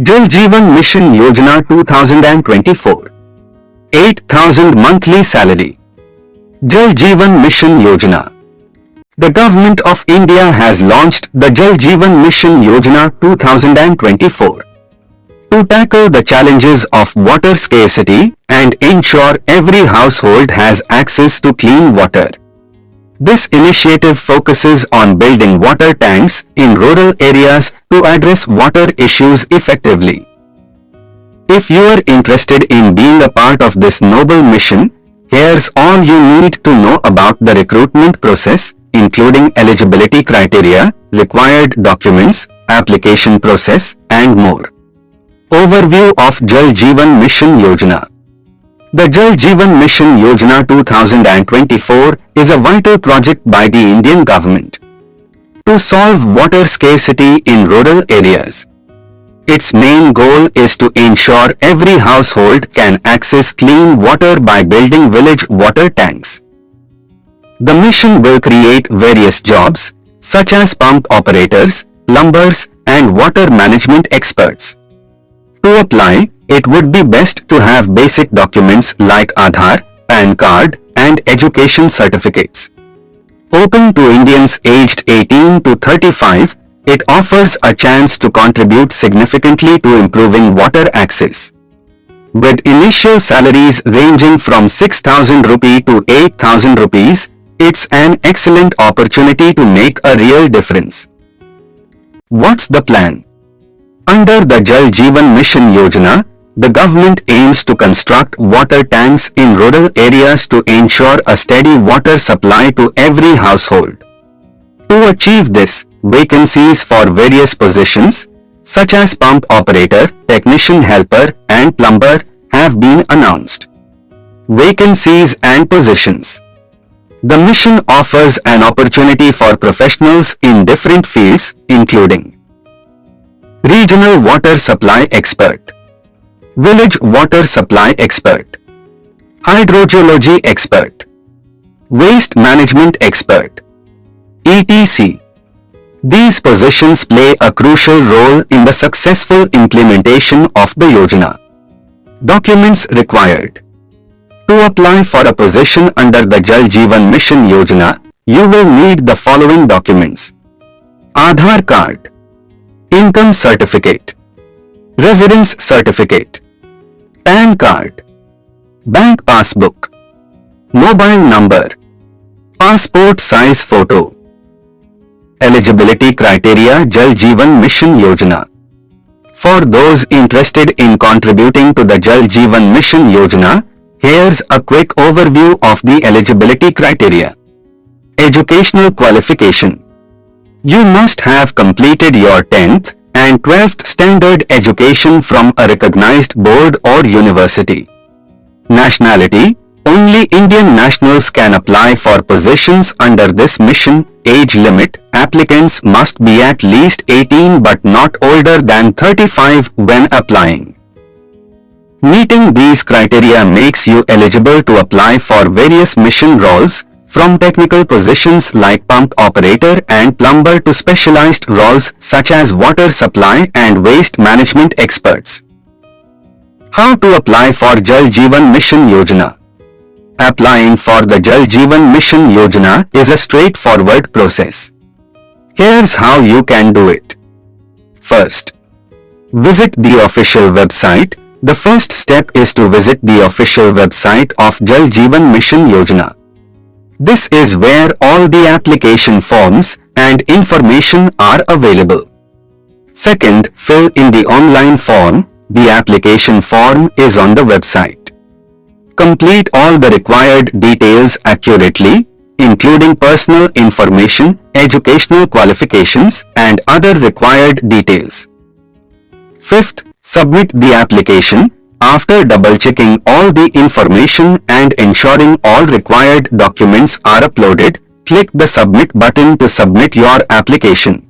Jal Jeevan Mission Yojana 2024. 8,000 monthly salary. Jal Jeevan Mission Yojana. The Government of India has launched the Jal Jeevan Mission Yojana 2024 to tackle the challenges of water scarcity and ensure every household has access to clean water. This initiative focuses on building water tanks in rural areas to address water issues effectively. If you are interested in being a part of this noble mission, here's all you need to know about the recruitment process, including eligibility criteria, required documents, application process, and more. Overview of Jal Jeevan Mission Yojana. The Jal Jeevan Mission Yojana 2024 is a vital project by the Indian government to solve water scarcity in rural areas. Its main goal is to ensure every household can access clean water by building village water tanks. The mission will create various jobs, such as pump operators, plumbers, and water management experts. To apply, it would be best to have basic documents like Aadhaar, PAN card, and education certificates. Open to Indians aged 18 to 35, it offers a chance to contribute significantly to improving water access. With initial salaries ranging from 6,000 rupee to 8,000 rupees, it's an excellent opportunity to make a real difference. What's the plan? Under the Jal Jeevan Mission Yojana, the government aims to construct water tanks in rural areas to ensure a steady water supply to every household. To achieve this, vacancies for various positions, such as pump operator, technician helper, and plumber, have been announced. Vacancies and positions. The mission offers an opportunity for professionals in different fields, including Regional Water Supply Expert, Village Water Supply Expert, Hydrogeology Expert, Waste Management Expert, etc. These positions play a crucial role in the successful implementation of the Yojana. Documents required. To apply for a position under the Jal Jeevan Mission Yojana, you will need the following documents: Aadhaar card, Income certificate, Residence certificate, PAN card, Bank passbook, Mobile number, Passport size photo. Eligibility criteria Jal Jeevan Mission Yojana. For those interested in contributing to the Jal Jeevan Mission Yojana, here's a quick overview of the eligibility criteria. Educational qualification. You must have completed your 10th and 12th standard education from a recognized board or university. Nationality. Only Indian nationals can apply for positions under this mission. Age limit. Applicants must be at least 18 but not older than 35 when applying. Meeting these criteria makes you eligible to apply for various mission roles, from technical positions like pump operator and plumber to specialized roles such as water supply and waste management experts. How to apply for Jal Jeevan Mission Yojana? Applying for the Jal Jeevan Mission Yojana is a straightforward process. Here's how you can do it. First, visit the official website. The first step is to visit the official website of Jal Jeevan Mission Yojana. This is where all the application forms and information are available. Second, fill in the online form. The application form is on the website. Complete all the required details accurately, including personal information, educational qualifications, and other required details. Fifth, submit the application. After double-checking all the information and ensuring all required documents are uploaded, click the Submit button to submit your application.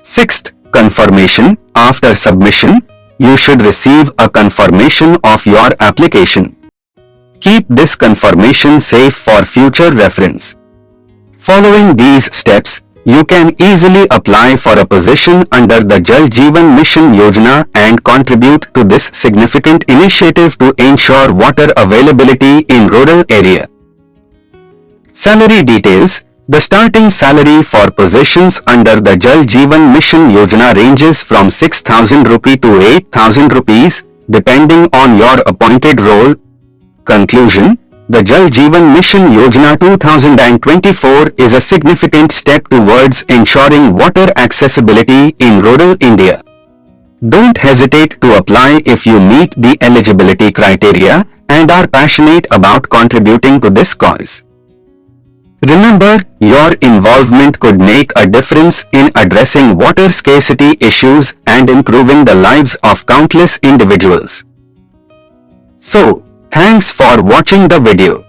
Sixth, confirmation. After submission, you should receive a confirmation of your application. Keep this confirmation safe for future reference. Following these steps, You can easily apply for a position under the Jal Jeevan Mission Yojana and contribute to this significant initiative to ensure water availability in rural area. Salary details. The starting salary for positions under the Jal Jeevan Mission Yojana ranges from 6,000 rupee to 8,000 rupees, depending on your appointed role. Conclusion. The Jal Jeevan Mission Yojana 2024 is a significant step towards ensuring water accessibility in rural India. Don't hesitate to apply if you meet the eligibility criteria and are passionate about contributing to this cause. Remember, your involvement could make a difference in addressing water scarcity issues and improving the lives of countless individuals. So, thanks for watching the video.